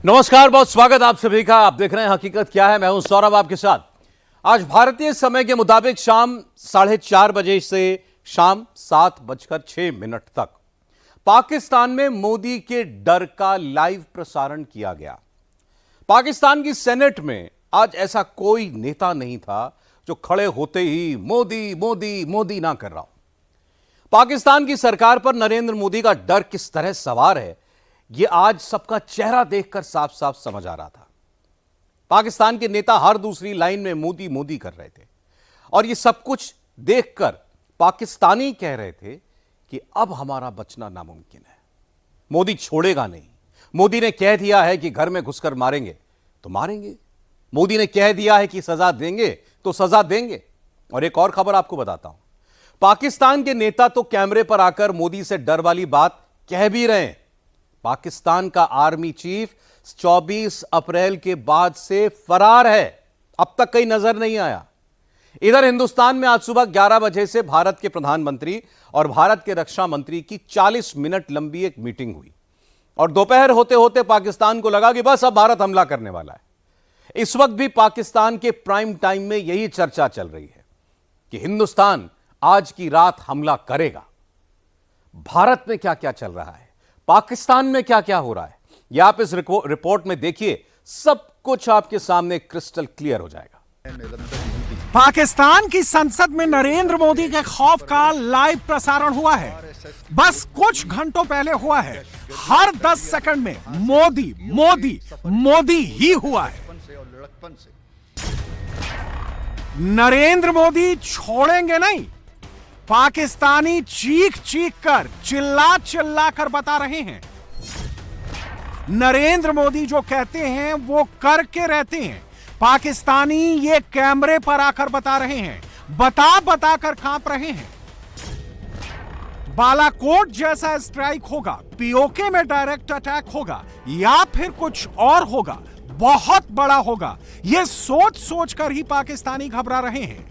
नमस्कार, बहुत स्वागत आप सभी का। आप देख रहे हैं हकीकत क्या है। मैं हूं सौरभ आपके साथ। आज भारतीय समय के मुताबिक शाम 4:30 बजे से शाम 7:06 तक पाकिस्तान में मोदी के डर का लाइव प्रसारण किया गया। पाकिस्तान की सेनेट में आज ऐसा कोई नेता नहीं था जो खड़े होते ही मोदी मोदी मोदी ना कर रहा हो। पाकिस्तान की सरकार पर नरेंद्र मोदी का डर किस तरह सवार है, यह आज सबका चेहरा देखकर साफ साफ समझ आ रहा था। पाकिस्तान के नेता हर दूसरी लाइन में मोदी मोदी कर रहे थे और यह सब कुछ देखकर पाकिस्तानी कह रहे थे कि अब हमारा बचना नामुमकिन है। मोदी छोड़ेगा नहीं। मोदी ने कह दिया है कि घर में घुसकर मारेंगे तो मारेंगे। मोदी ने कह दिया है कि सजा देंगे तो सजा देंगे। और एक और खबर आपको बताता हूं, पाकिस्तान के नेता तो कैमरे पर आकर मोदी से डर वाली बात कह भी रहे हैं। पाकिस्तान का आर्मी चीफ 24 अप्रैल के बाद से फरार है, अब तक कहीं नजर नहीं आया। इधर हिंदुस्तान में आज सुबह 11 बजे से भारत के प्रधानमंत्री और भारत के रक्षा मंत्री की 40 मिनट लंबी एक मीटिंग हुई और दोपहर होते होते पाकिस्तान को लगा कि बस अब भारत हमला करने वाला है। इस वक्त भी पाकिस्तान के प्राइम टाइम में यही चर्चा चल रही है कि हिंदुस्तान आज की रात हमला करेगा। भारत में क्या क्या चल रहा है, पाकिस्तान में क्या क्या हो रहा है, यह आप इस रिपोर्ट में देखिए। सब कुछ आपके सामने क्रिस्टल क्लियर हो जाएगा। पाकिस्तान की संसद में नरेंद्र मोदी के खौफ का लाइव प्रसारण हुआ है। बस कुछ घंटों पहले हुआ है। हर 10 सेकंड में मोदी मोदी मोदी ही हुआ है। नरेंद्र मोदी छोड़ेंगे नहीं। पाकिस्तानी चीख चीख कर चिल्ला चिल्ला कर बता रहे हैं, नरेंद्र मोदी जो कहते हैं वो करके रहते हैं। पाकिस्तानी ये कैमरे पर आकर बता रहे हैं, बता बता कर कांप रहे हैं। बालाकोट जैसा स्ट्राइक होगा, पीओके में डायरेक्ट अटैक होगा या फिर कुछ और होगा, बहुत बड़ा होगा। यह सोच सोच कर ही पाकिस्तानी घबरा रहे हैं।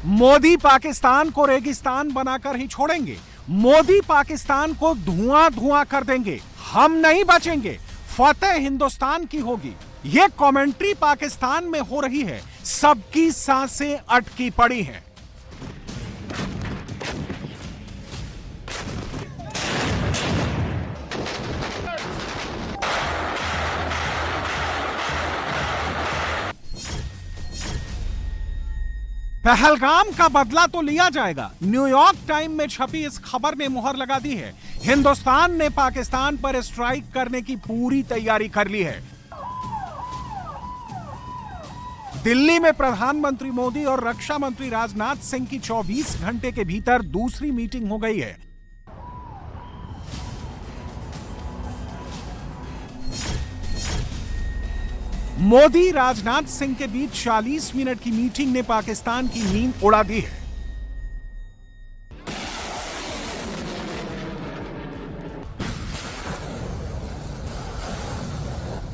मोदी पाकिस्तान को रेगिस्तान बनाकर ही छोड़ेंगे। मोदी पाकिस्तान को धुआं धुआं कर देंगे। हम नहीं बचेंगे, फतेह हिंदुस्तान की होगी। यह कमेंट्री पाकिस्तान में हो रही है। सबकी सांसें अटकी पड़ी हैं। पहलगाम का बदला तो लिया जाएगा। न्यूयॉर्क टाइम में छपी इस खबर ने मुहर लगा दी है। हिंदुस्तान ने पाकिस्तान पर स्ट्राइक करने की पूरी तैयारी कर ली है। दिल्ली में प्रधानमंत्री मोदी और रक्षा मंत्री राजनाथ सिंह की 24 घंटे के भीतर दूसरी मीटिंग हो गई है। मोदी राजनाथ सिंह के बीच 40 मिनट की मीटिंग ने पाकिस्तान की नींद उड़ा दी है।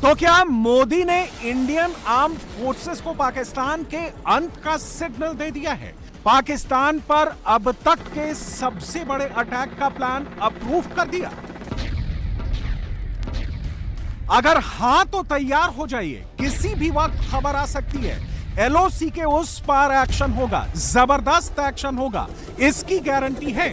तो क्या मोदी ने इंडियन आर्म्ड फोर्सेस को पाकिस्तान के अंत का सिग्नल दे दिया है? पाकिस्तान पर अब तक के सबसे बड़े अटैक का प्लान अप्रूव कर दिया? अगर हां तो तैयार हो जाइए, किसी भी वक्त खबर आ सकती है। एलओसी के उस पार एक्शन होगा, जबरदस्त एक्शन होगा, इसकी गारंटी है।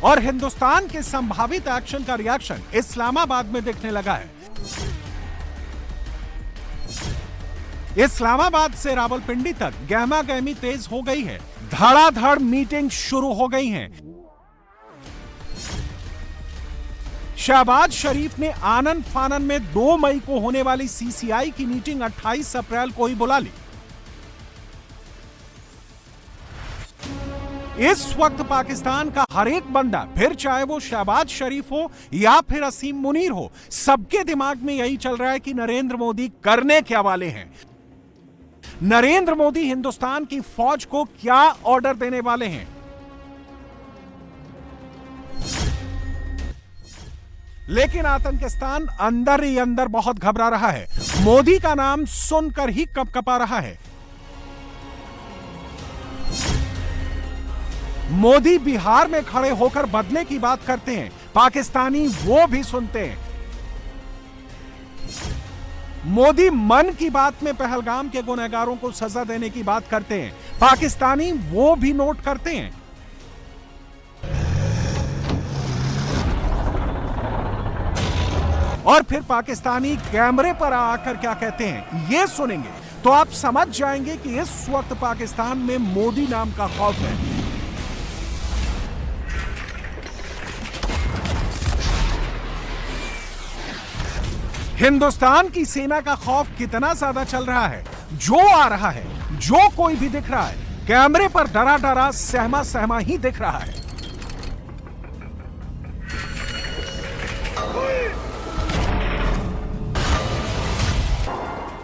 और हिंदुस्तान के संभावित एक्शन का रिएक्शन इस्लामाबाद में दिखने लगा है। इस्लामाबाद से रावलपिंडी तक गहमा गहमी तेज हो गई है। धड़ाधड़ मीटिंग शुरू हो गई हैं। शहबाज शरीफ ने आनन फानन में 2 मई को होने वाली सीसीआई की मीटिंग 28 अप्रैल को ही बुला ली। इस वक्त पाकिस्तान का हर एक बंदा, फिर चाहे वो शहबाज शरीफ हो या फिर असीम मुनीर हो, सबके दिमाग में यही चल रहा है कि नरेंद्र मोदी करने क्या वाले हैं। नरेंद्र मोदी हिंदुस्तान की फौज को क्या ऑर्डर देने वाले हैं। लेकिन आतंकिस्तान अंदर ही अंदर बहुत घबरा रहा है। मोदी का नाम सुनकर ही कपकपा रहा है। मोदी बिहार में खड़े होकर बदले की बात करते हैं, पाकिस्तानी वो भी सुनते हैं। मोदी मन की बात में पहलगाम के गुनहगारों को सजा देने की बात करते हैं, पाकिस्तानी वो भी नोट करते हैं। और फिर पाकिस्तानी कैमरे पर आकर क्या कहते हैं, ये सुनेंगे तो आप समझ जाएंगे कि इस वक्त पाकिस्तान में मोदी नाम का खौफ है। हिंदुस्तान की सेना का खौफ कितना ज्यादा चल रहा है, जो आ रहा है, जो कोई भी दिख रहा है, कैमरे पर डरा डरा सहमा सहमा ही दिख रहा है।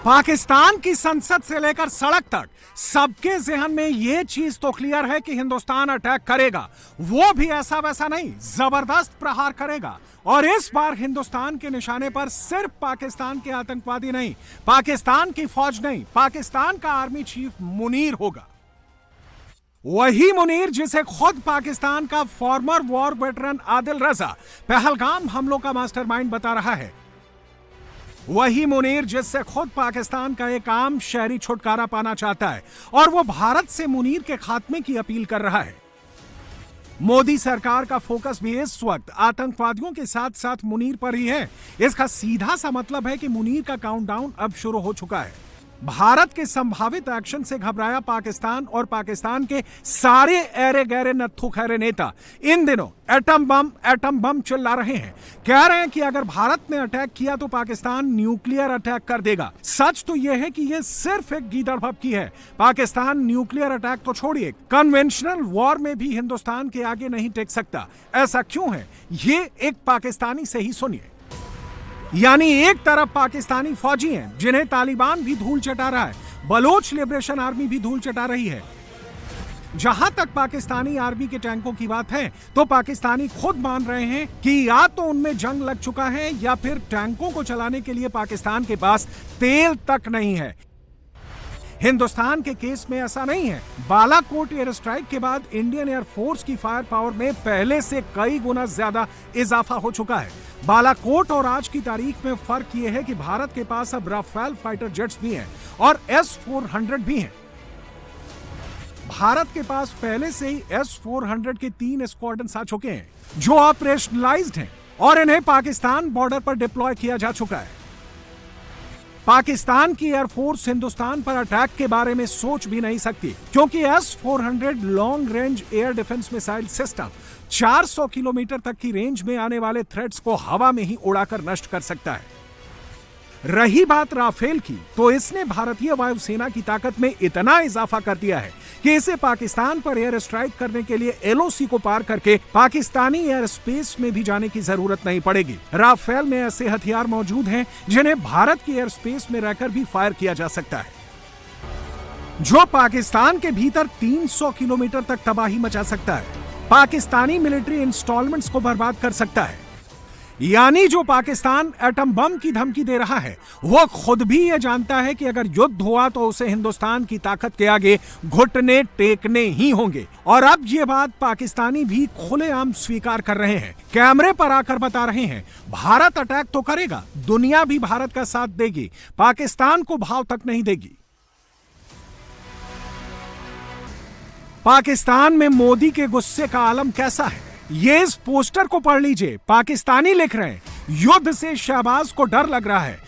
पाकिस्तान की संसद से लेकर सड़क तक सबके जहन में यह चीज तो क्लियर है कि हिंदुस्तान अटैक करेगा, वो भी ऐसा वैसा नहीं, जबरदस्त प्रहार करेगा। और इस बार हिंदुस्तान के निशाने पर सिर्फ पाकिस्तान के आतंकवादी नहीं, पाकिस्तान की फौज नहीं, पाकिस्तान का आर्मी चीफ मुनीर होगा। वही मुनीर जिसे खुद पाकिस्तान का फॉर्मर वॉर वेटरन आदिल रजा पहलगाम हमलों का मास्टरमाइंड बता रहा है। वही मुनीर जिससे खुद पाकिस्तान का एक आम शहरी छुटकारा पाना चाहता है, और वो भारत से मुनीर के खात्मे की अपील कर रहा है। मोदी सरकार का फोकस भी इस वक्त आतंकवादियों के साथ साथ मुनीर पर ही है। इसका सीधा सा मतलब है कि मुनीर का काउंटडाउन अब शुरू हो चुका है। भारत के संभावित एक्शन से घबराया पाकिस्तान और पाकिस्तान के सारे ऐरे गहरे नत्थु खैरे नेता इन दिनों एटम बम चिल्ला रहे हैं। कह रहे हैं कि अगर भारत ने अटैक किया तो पाकिस्तान न्यूक्लियर अटैक कर देगा। सच तो यह है कि यह सिर्फ एक गीदड़ भपकी है। पाकिस्तान न्यूक्लियर अटैक तो छोड़िए, कन्वेंशनल वॉर में भी हिंदुस्तान के आगे नहीं टिक सकता। ऐसा क्यों है, ये एक पाकिस्तानी से ही सुनिए। यानी एक तरफ पाकिस्तानी फौजी हैं जिन्हें तालिबान भी धूल चटा रहा है, बलोच लिबरेशन आर्मी भी धूल चटा रही है। जहां तक पाकिस्तानी आर्मी के टैंकों की बात है तो पाकिस्तानी खुद मान रहे हैं कि या तो उनमें जंग लग चुका है या फिर टैंकों को चलाने के लिए पाकिस्तान के पास तेल तक नहीं है। हिंदुस्तान के केस में ऐसा नहीं है। बालाकोट एयर स्ट्राइक के बाद इंडियन एयरफोर्स की फायर पावर में पहले से कई गुना ज्यादा इजाफा हो चुका है। बालाकोट और आज की तारीख में फर्क यह है कि भारत के पास अब राफेल फाइटर जेट्स भी हैं और S-400 भी हैं। भारत के पास पहले से ही S-400 के 3 स्क्वाड्रन्स आ चुके हैं जो ऑपरेशनलाइज्ड हैं और इन्हें पाकिस्तान बॉर्डर पर डिप्लॉय किया जा चुका है। पाकिस्तान की एयरफोर्स हिंदुस्तान पर अटैक के बारे में सोच भी नहीं सकती, क्योंकि S-400 long range air defence missile system 400 kilometre तक की रेंज में आने वाले थ्रेट्स को हवा में ही उड़ाकर नष्ट कर सकता है। रही बात राफेल की, तो इसने भारतीय वायुसेना की ताकत में इतना इजाफा कर दिया है कि इसे पाकिस्तान पर एयर स्ट्राइक करने के लिए LOC को पार करके पाकिस्तानी एयर स्पेस में भी जाने की जरूरत नहीं पड़ेगी। राफेल में ऐसे हथियार मौजूद हैं जिन्हें भारत की एयर स्पेस में रहकर भी फायर किया जा सकता है, जो पाकिस्तान के भीतर 300 किलोमीटर तक तबाही मचा सकता है, पाकिस्तानी मिलिट्री इंस्टॉलमेंट्स को बर्बाद कर सकता है। यानी जो पाकिस्तान एटम बम की धमकी दे रहा है वो खुद भी ये जानता है कि अगर युद्ध हुआ तो उसे हिंदुस्तान की ताकत के आगे घुटने टेकने ही होंगे। और अब ये बात पाकिस्तानी भी खुलेआम स्वीकार कर रहे हैं, कैमरे पर आकर बता रहे हैं, भारत अटैक तो करेगा, दुनिया भी भारत का साथ देगी, पाकिस्तान को भाव तक नहीं देगी। पाकिस्तान में मोदी के गुस्से का आलम कैसा है, ये इस पोस्टर को पढ़ लीजिए। पाकिस्तानी लिख रहे हैं, युद्ध से शहबाज को डर लग रहा है।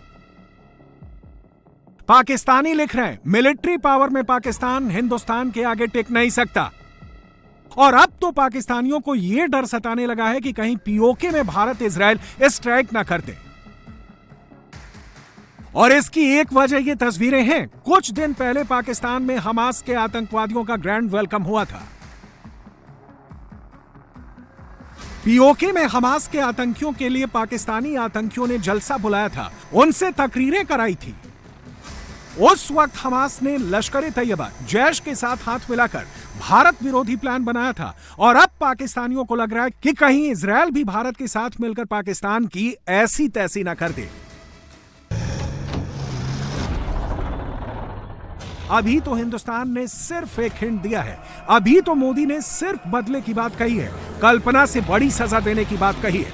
पाकिस्तानी लिख रहे हैं, मिलिट्री पावर में पाकिस्तान हिंदुस्तान के आगे टिक नहीं सकता। और अब तो पाकिस्तानियों को यह डर सताने लगा है कि कहीं POK में भारत इजराइल स्ट्राइक ना कर दे। और इसकी एक वजह ये तस्वीरें हैं। कुछ दिन पहले पाकिस्तान में हमास के आतंकवादियों का ग्रैंड वेलकम हुआ था। POK में हमास के आतंकियों के लिए पाकिस्तानी आतंकियों ने जलसा बुलाया था, उनसे तकरीरें कराई थी। उस वक्त हमास ने लश्कर-ए-तैयबा जैश के साथ हाथ मिलाकर भारत विरोधी प्लान बनाया था। और अब पाकिस्तानियों को लग रहा है कि कहीं इजराइल भी भारत के साथ मिलकर पाकिस्तान की ऐसी तैसी ना कर दे। अभी तो हिंदुस्तान ने सिर्फ एक हिंट दिया है, अभी तो मोदी ने सिर्फ बदले की बात कही है, कल्पना से बड़ी सजा देने की बात कही है।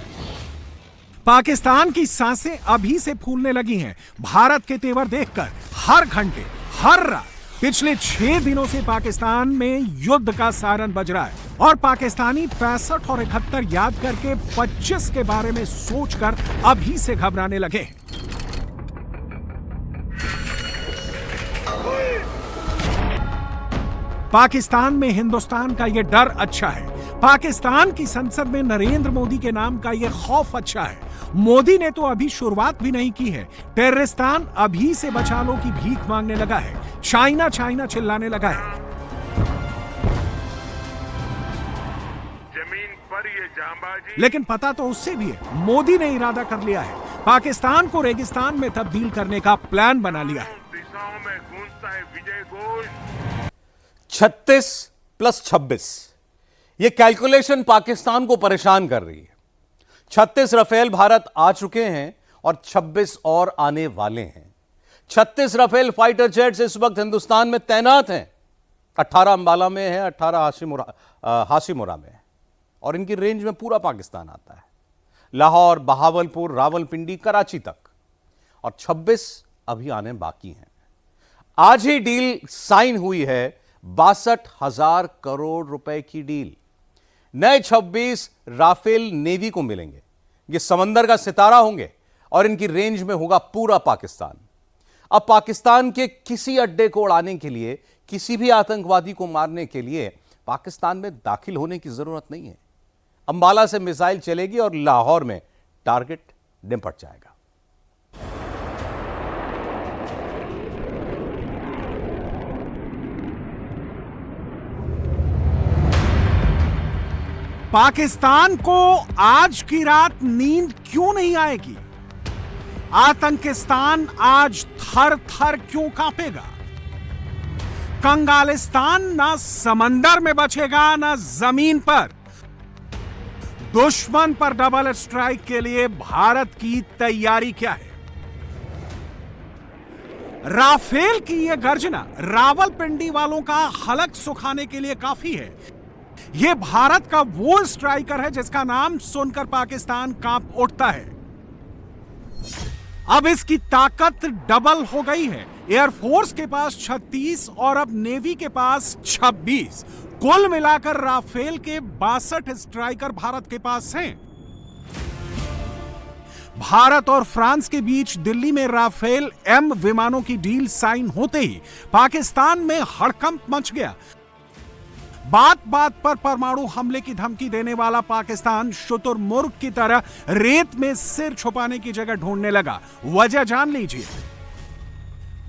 पाकिस्तान की सांसें अभी से फूलने लगी हैं भारत के तेवर देखकर। हर घंटे, हर रात पिछले 6 दिनों से पाकिस्तान में युद्ध का सायरन बज रहा है और पाकिस्तानी 65 और 71 याद करके 25 के बारे में सोचकर अभी से घबराने लगे हैं। पाकिस्तान में हिंदुस्तान का यह डर अच्छा है, पाकिस्तान की संसद में नरेंद्र मोदी के नाम का यह खौफ अच्छा है। मोदी ने तो अभी शुरुआत भी नहीं की है, टेररिस्तान अभी से बचा लो की भीख मांगने लगा है, चाइना चाइना चिल्लाने लगा है। जमीन पर ये जांबाजी, लेकिन पता तो उससे भी है, मोदी ने इरादा कर लिया है, पाकिस्तान को रेगिस्तान में तब्दील करने का प्लान बना लिया है। दिशाओं में गूंजता है विजय घोष। 36 + 26 ये कैलकुलेशन पाकिस्तान को परेशान कर रही है। 36 राफेल भारत आ चुके हैं और 26 और आने वाले हैं। 36 राफेल फाइटर जेट्स इस वक्त हिंदुस्तान में तैनात हैं। 18 अंबाला में है, 18 हाशिमुरा में है और इनकी रेंज में पूरा पाकिस्तान आता है, लाहौर, बहावलपुर, रावलपिंडी, कराची तक, और 26 अभी आने बाकी हैं। आज ही डील साइन हुई है, 62,000 करोड़ रुपए की डील। नए 26 राफेल नेवी को मिलेंगे। ये समंदर का सितारा होंगे और इनकी रेंज में होगा पूरा पाकिस्तान। अब पाकिस्तान के किसी अड्डे को उड़ाने के लिए, किसी भी आतंकवादी को मारने के लिए पाकिस्तान में दाखिल होने की जरूरत नहीं है। अंबाला से मिसाइल चलेगी और लाहौर में टारगेट निपट जाएगा। पाकिस्तान को आज की रात नींद क्यों नहीं आएगी? आतंकिस्तान आज थर थर क्यों कांपेगा? कंगालिस्तान ना समंदर में बचेगा ना जमीन पर। दुश्मन पर डबल स्ट्राइक के लिए भारत की तैयारी क्या है? राफेल की यह गर्जना रावलपिंडी वालों का हलक सुखाने के लिए काफी है। यह भारत का वो स्ट्राइकर है जिसका नाम सुनकर पाकिस्तान कांप उठता है। अब इसकी ताकत डबल हो गई है। एयरफोर्स के पास 36 और अब नेवी के पास 26, कुल मिलाकर राफेल के 62 स्ट्राइकर भारत के पास हैं। भारत और फ्रांस के बीच दिल्ली में राफेल M विमानों की डील साइन होते ही पाकिस्तान में हड़कंप मच गया। बात बात पर परमाणु हमले की धमकी देने वाला पाकिस्तान शुतुरमुर्ग की तरह रेत में सिर छुपाने की जगह ढूंढने लगा। वजह जान लीजिए।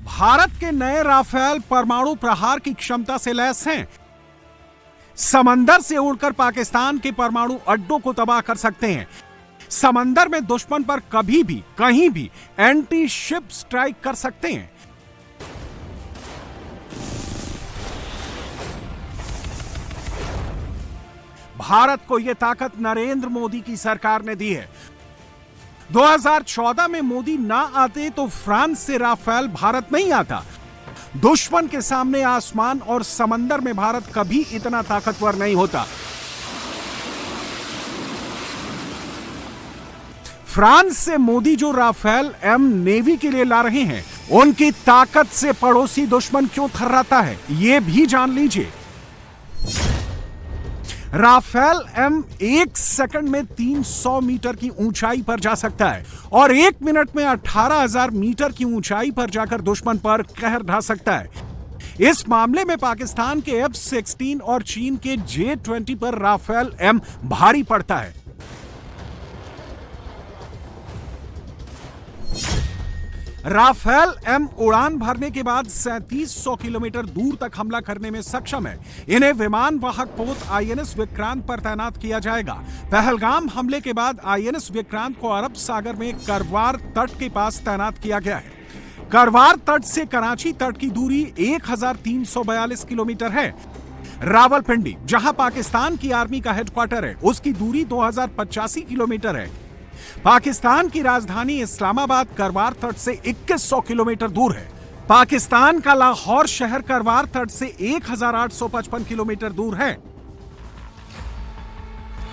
भारत के नए राफेल परमाणु प्रहार की क्षमता से लैस हैं। समंदर से उड़कर पाकिस्तान के परमाणु अड्डों को तबाह कर सकते हैं। समंदर में दुश्मन पर कभी भी कहीं भी एंटी शिप स्ट्राइक कर सकते हैं। भारत को यह ताकत नरेंद्र मोदी की सरकार ने दी है। 2014 में मोदी ना आते तो फ्रांस से राफेल भारत नहीं आता। दुश्मन के सामने आसमान और समंदर में भारत कभी इतना ताकतवर नहीं होता। फ्रांस से मोदी जो राफेल M नेवी के लिए ला रहे हैं, उनकी ताकत से पड़ोसी दुश्मन क्यों थर्राता है, यह भी जान लीजिए। राफेल M 1 सेकंड में 300 मीटर की ऊंचाई पर जा सकता है और 1 मिनट में 18,000 मीटर की ऊंचाई पर जाकर दुश्मन पर कहर ढा सकता है। इस मामले में पाकिस्तान के F-16 और चीन के J-20 पर राफेल M भारी पड़ता है। राफेल M उड़ान भरने के बाद 3700 किलोमीटर दूर तक हमला करने में सक्षम है। इन्हें विमान वाहक पोत INS विक्रांत पर तैनात किया जाएगा। पहलगाम हमले के बाद INS विक्रांत को अरब सागर में करवार तट के पास तैनात किया गया है। करवार तट से कराची तट की दूरी 1342 किलोमीटर है। रावलपिंडी, जहां पाकिस्तान की आर्मी का हेडक्वार्टर है, उसकी दूरी 2085 किलोमीटर है। पाकिस्तान की राजधानी इस्लामाबाद करवार तट से 2100 किलोमीटर दूर है। पाकिस्तान का लाहौर शहर करवार तट से 1855 किलोमीटर दूर है।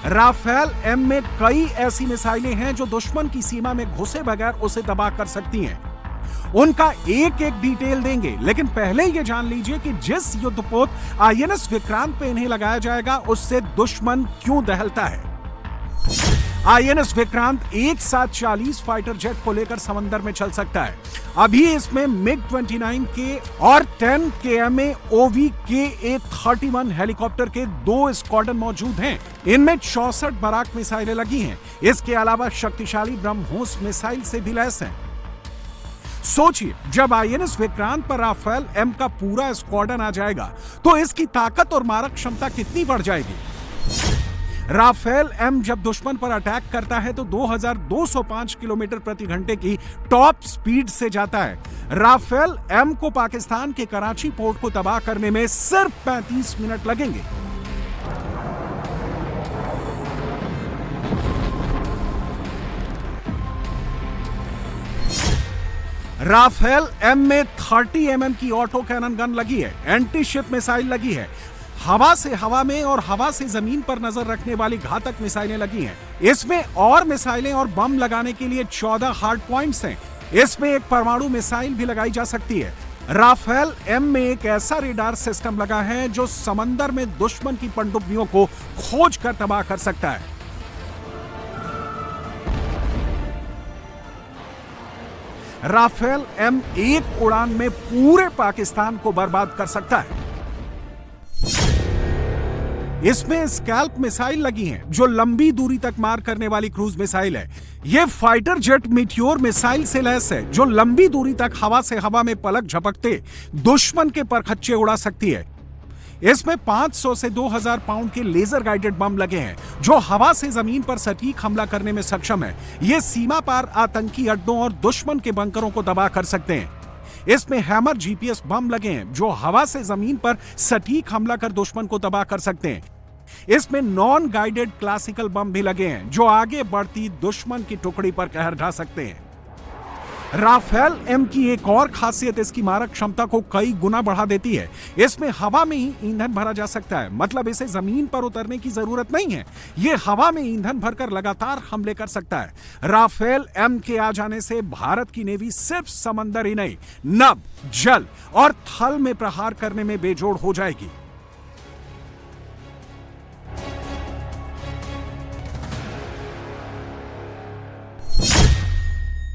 राफेल एम में कई ऐसी मिसाइलें हैं जो दुश्मन की सीमा में घुसे बगैर उसे तबाह कर सकती हैं। उनका एक एक डिटेल देंगे, लेकिन पहले यह जान लीजिए कि जिस युद्धपोत आईएनएस विक्रांत पे इन्हें लगाया जाएगा उससे दुश्मन क्यों दहलता है। आईएनएस विक्रांत एक साथ 40 फाइटर जेट को लेकर समंदर में चल सकता है। अभी इसमें मिग-29 के और 10 KMA OVK-A31 हेलीकॉप्टर के 2 स्क्वाड्रन मौजूद हैं। इनमें 64 बराक मिसाइलें लगी हैं। इसके अलावा शक्तिशाली ब्रह्मोस मिसाइल से भी लैस हैं। सोचिए, जब आईएनएस विक्रांत पर राफेल एम का पूरा स्क्वाड्रन आ जाएगा तो इसकी ताकत और मारक क्षमता कितनी बढ़ जाएगी। राफेल एम जब दुश्मन पर अटैक करता है तो 2205 किलोमीटर प्रति घंटे की टॉप स्पीड से जाता है। राफेल एम को पाकिस्तान के कराची पोर्ट को तबाह करने में सिर्फ 35 मिनट लगेंगे। राफेल एम में 30 mm की ऑटो कैनन गन लगी है, एंटी शिप मिसाइल लगी है, हवा से हवा में और हवा से जमीन पर नजर रखने वाली घातक मिसाइलें लगी हैं। इसमें और मिसाइलें और बम लगाने के लिए 14 हार्ड पॉइंट्स हैं। इसमें एक परमाणु मिसाइल भी लगाई जा सकती है। राफेल एम में एक ऐसा रेडार सिस्टम लगा है जो समंदर में दुश्मन की पनडुब्बियों को खोज कर तबाह कर सकता है। राफेल एम एक उड़ान में पूरे पाकिस्तान को बर्बाद कर सकता है। इसमें स्कैल्प मिसाइल लगी हैं जो लंबी दूरी तक मार करने वाली क्रूज मिसाइल है। यह फाइटर जेट मीटियोर मिसाइल से लैस है जो लंबी दूरी तक हवा से हवा में पलक झपकते दुश्मन के परखच्चे उड़ा सकती है। इसमें 500 से 2000 पाउंड के लेजर गाइडेड बम लगे हैं जो हवा से जमीन पर सटीक हमला करने में सक्षम है। ये सीमा पार आतंकी अड्डों और दुश्मन के बंकरों को तबाह कर सकते हैं। इसमें हैमर जीपीएस बम लगे हैं जो हवा से जमीन पर सटीक हमला कर दुश्मन को तबाह कर सकते हैं। इसमें नॉन गाइडेड क्लासिकल बम भी लगे हैं जो आगे बढ़ती दुश्मन की टुकड़ी पर कहर ढा सकते हैं। राफेल एम की एक और खासियत इसकी मारक क्षमता को कई गुना बढ़ा देती है। इसमें हवा में ही ईंधन भरा जा सकता है, मतलब इसे जमीन पर उतरने की जरूरत नहीं है। यह हवा में ईंधन भरकर लगातार हमले कर सकता है। राफेल एम के आ जाने से भारत की नेवी सिर्फ समंदर ही नहीं, नभ, जल और थल में प्रहार करने में बेजोड़ हो जाएगी।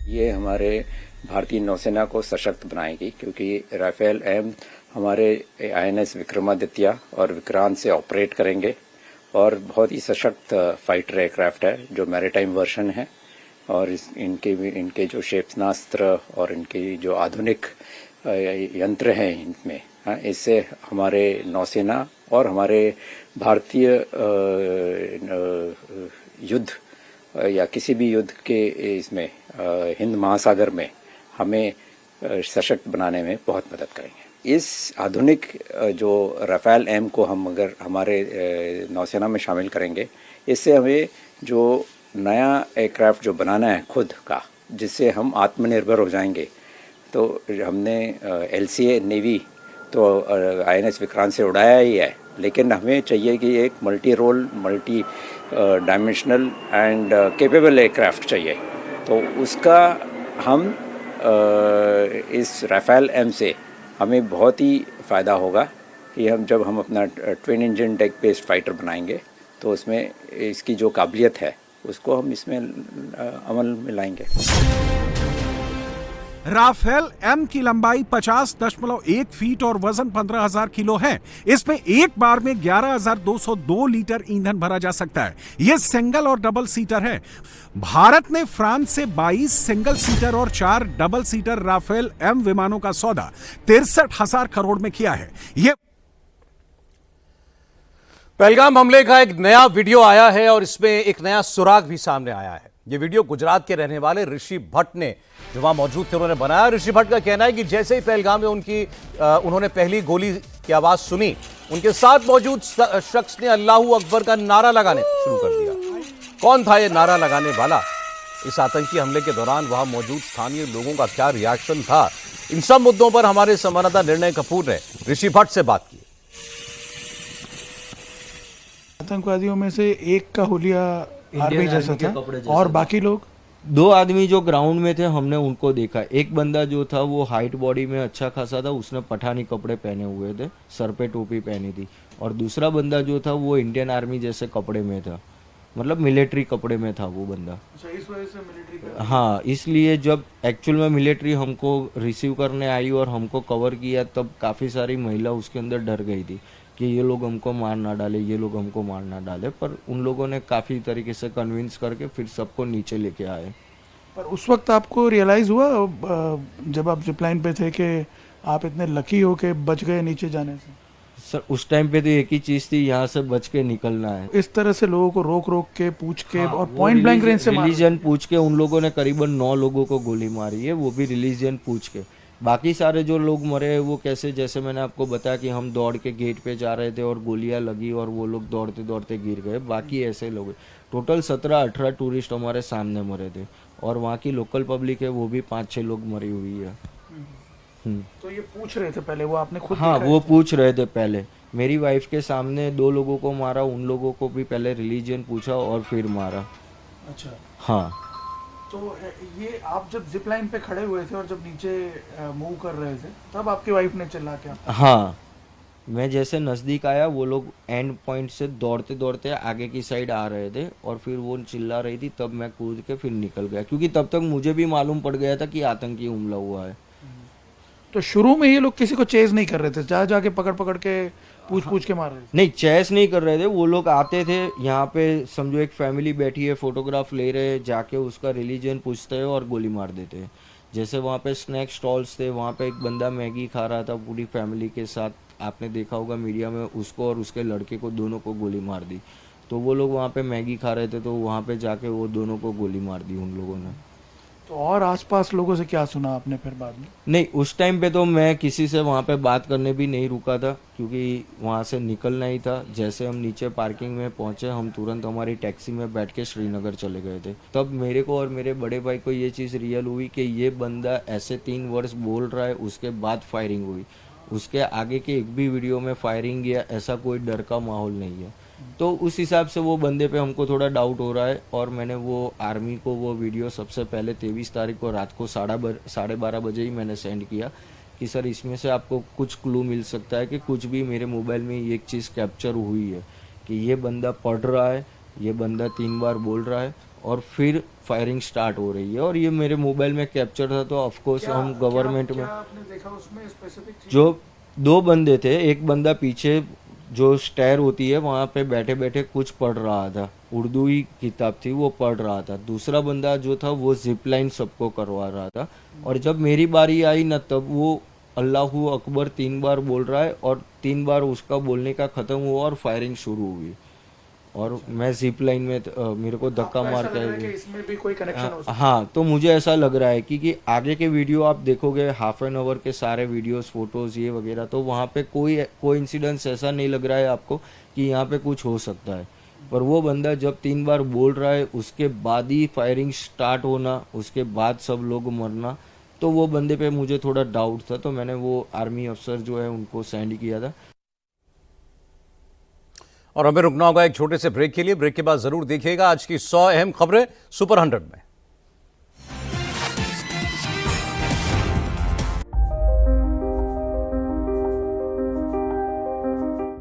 ये हमारे भारतीय नौसेना को सशक्त बनाएगी क्योंकि राफेल एम हमारे आईएनएस विक्रमादित्य और विक्रांत से ऑपरेट करेंगे और बहुत ही सशक्त फाइटर एयरक्राफ्ट है जो मैरीटाइम वर्जन है। और इनके जो क्षेपणास्त्र और इनकी जो आधुनिक यंत्र हैं इनमें, इससे हमारे नौसेना और हमारे भारतीय युद्ध या किसी भी युद्ध के इसमें हिंद महासागर में हमें सशक्त बनाने में बहुत मदद करेंगे। इस आधुनिक जो राफेल एम को हम अगर हमारे नौसेना में शामिल करेंगे, इससे हमें जो नया एयरक्राफ्ट जो बनाना है खुद का, जिससे हम आत्मनिर्भर हो जाएंगे। तो हमने एलसीए नेवी तो आईएनएस विक्रांत से उड़ाया ही है, लेकिन हमें चाहिए कि एक multi role, multi dimensional and capable aircraft चाहिए। तो उसका हम इस राफेल एम से हमें बहुत ही फ़ायदा होगा कि जब हम अपना twin engine deck based fighter बनाएंगे तो उसमें इसकी जो काबिलियत है उसको हम इसमें अमल में लाएंगे। राफेल एम की लंबाई 50.1 फीट और वजन 15,000 किलो है। इसमें एक बार में 11,202 लीटर ईंधन भरा जा सकता है। यह सिंगल और डबल सीटर है। भारत ने फ्रांस से 22 सिंगल सीटर और 4 डबल सीटर राफेल एम विमानों का सौदा 63,000 करोड़ में किया है। यह पहलगाम हमले का एक नया वीडियो आया है और इसमें एक नया सुराग भी सामने आया है। ये वीडियो गुजरात के रहने वाले ऋषि भट्ट ने, जो वहां मौजूद थे, उन्होंने बनाया। ऋषि भट्ट का कहना है कि जैसे ही पहलगाम में उन्होंने पहली गोली की आवाज सुनी, उनके साथ मौजूद शख्स ने अल्लाहू अकबर का नारा लगाने शुरू कर दिया। कौन था ये नारा लगाने वाला? इस आतंकी हमले के दौरान वहां मौजूद स्थानीय लोगों का क्या रिएक्शन था, इन सब मुद्दों पर हमारे संवाददाता निर्णय कपूर ने ऋषि भट्ट से बात की। आतंकवादियों में से एक का हुलिया आर्मी जैसा था और बाकी लोग 2 आदमी जो ग्राउंड में थे हमने उनको देखा। एक बंदा जो था वो हाइट बॉडी में अच्छा खासा था, उसने पठानी कपड़े पहने हुए थे, सर पे टोपी पहनी थी। और दूसरा बंदा जो था वो इंडियन आर्मी जैसे कपड़े में था, मतलब मिलिट्री कपड़े में था वो बंदा। इस वजह से मिलिट्री हाँ, इसलिए जब एक्चुअल में मिलिट्री हमको रिसीव करने आई और हमको कवर किया तब काफ़ी सारी महिला उसके अंदर डर गई थी कि ये लोग हमको मार ना डाले, ये लोग हमको मार ना डाले। पर उन लोगों ने काफ़ी तरीके से कन्विंस करके फिर सबको नीचे लेके आए। पर उस वक्त आपको रियलाइज़ हुआ जब आप जिपलाइन पे थे कि आप इतने लकी हो के बच गए नीचे जाने से? सर उस टाइम पे तो एक ही चीज़ थी, यहाँ से बच के निकलना है। इस तरह से लोगों को रोक रोक के पूछ के और पॉइंट ब्लैंक रेंज से रिलीजन पूछ के उन लोगों ने करीबन 9 लोगों को गोली मारी है, वो भी रिलीजन पूछ के। बाकी सारे जो लोग मरे हैं वो कैसे, जैसे मैंने आपको बताया कि हम दौड़ के गेट पे जा रहे थे और गोलियां लगी और वो लोग दौड़ते दौड़ते गिर गए। बाकी ऐसे लोग टोटल 17-18 टूरिस्ट हमारे सामने मरे थे और वहाँ की लोकल पब्लिक है वो भी 5-6 लोग मरी हुई है। तो ये पूछ रहे थे पहले, वो आपने खुद हाँ, देखा वो है? पूछ रहे थे पहले। मेरी वाइफ के सामने 2 लोगों को मारा, उन लोगों को भी पहले रिलीजन पूछा और फिर मारा। अच्छा, हाँ, तो ये आप जब जिप लाइन पे खड़े हुए थे और जब नीचे मूव कर रहे थे तब आपकी वाइफ ने चिल्ला के हाँ, मैं जैसे नज़दीक आया वो लोग एंड पॉइंट से दौड़ते दौड़ते आगे की साइड आ रहे थे और फिर वो चिल्ला रही थी, तब मैं कूद के फिर निकल गया क्योंकि तब तक मुझे भी मालूम पड़ गया था कि आतंकी हमला हुआ है। तो शुरू में ये लोग किसी को चेज नहीं कर रहे थे, जा जाके पकड़ पकड़ के पूछ के मार रहे थे? नहीं, चेस नहीं कर रहे थे, वो लोग आते थे यहाँ पे, समझो एक फैमिली बैठी है, फोटोग्राफ ले रहे हैं, जाके उसका रिलीजन पूछते हैं और गोली मार देते हैं। जैसे वहाँ पे स्नैक स्टॉल्स थे, वहाँ पे एक बंदा मैगी खा रहा था पूरी फैमिली के साथ, आपने देखा होगा मीडिया में, उसको और उसके लड़के को दोनों को गोली मार दी। तो वो लोग वहाँ पे मैगी खा रहे थे तो वहाँ पे जाके वो दोनों को गोली मार दी उन लोगों ने। तो और आसपास लोगों से क्या सुना आपने फिर बाद में? नहीं, उस टाइम पे तो मैं किसी से वहाँ पे बात करने भी नहीं रुका था क्योंकि वहाँ से निकलना ही था। जैसे हम नीचे पार्किंग में पहुँचे, हम तुरंत हमारी टैक्सी में बैठ के श्रीनगर चले गए थे। तब मेरे को और मेरे बड़े भाई को ये चीज़ रियल हुई कि ये बंदा ऐसे 3 वर्ड्स बोल रहा है, उसके बाद फायरिंग हुई। उसके आगे के एक भी वीडियो में फायरिंग या ऐसा कोई डर का माहौल नहीं है। तो उस हिसाब से वो बंदे पे हमको थोड़ा डाउट हो रहा है और मैंने वो आर्मी को वो वीडियो सबसे पहले 23 तारीख को रात को 12:30 बजे ही मैंने सेंड किया कि सर इसमें से आपको कुछ क्लू मिल सकता है कि कुछ भी। मेरे मोबाइल में ये एक चीज़ कैप्चर हुई है कि ये बंदा पढ़ रहा है, ये बंदा 3 बार बोल रहा है और फिर फायरिंग स्टार्ट हो रही है और ये मेरे मोबाइल में कैप्चर था। तो ऑफकोर्स हम गवर्नमेंट में आपने देखा उसमें स्पेसिफिक जो 2 बंदे थे, एक बंदा पीछे जो स्टेयर होती है वहाँ पे बैठे बैठे कुछ पढ़ रहा था, उर्दू ही किताब थी वो पढ़ रहा था। दूसरा बंदा जो था वो जिप लाइन सबको करवा रहा था और जब मेरी बारी आई ना तब वो अल्लाहू अकबर 3 बार बोल रहा है और 3 बार उसका बोलने का ख़त्म हुआ और फायरिंग शुरू हुई और मैं जिप लाइन में मेरे को धक्का मार के इसमें भी कोई कनेक्शन हो सकता है? हाँ, तो मुझे ऐसा लग रहा है कि आगे के वीडियो आप देखोगे, हाफ एन आवर के सारे वीडियोस, फोटोज ये वगैरह, तो वहाँ पे कोई इंसिडेंस ऐसा नहीं लग रहा है आपको कि यहाँ पे कुछ हो सकता है। पर वो बंदा जब 3 बार बोल रहा है उसके बाद ही फायरिंग स्टार्ट होना, उसके बाद सब लोग मरना, तो वो बंदे पे मुझे थोड़ा डाउट था। तो मैंने वो आर्मी अफसर जो है उनको सेंड किया था। और हमें रुकना होगा एक छोटे से ब्रेक के लिए। ब्रेक के बाद जरूर देखिएगा आज की 100 अहम खबरें सुपर 100 में।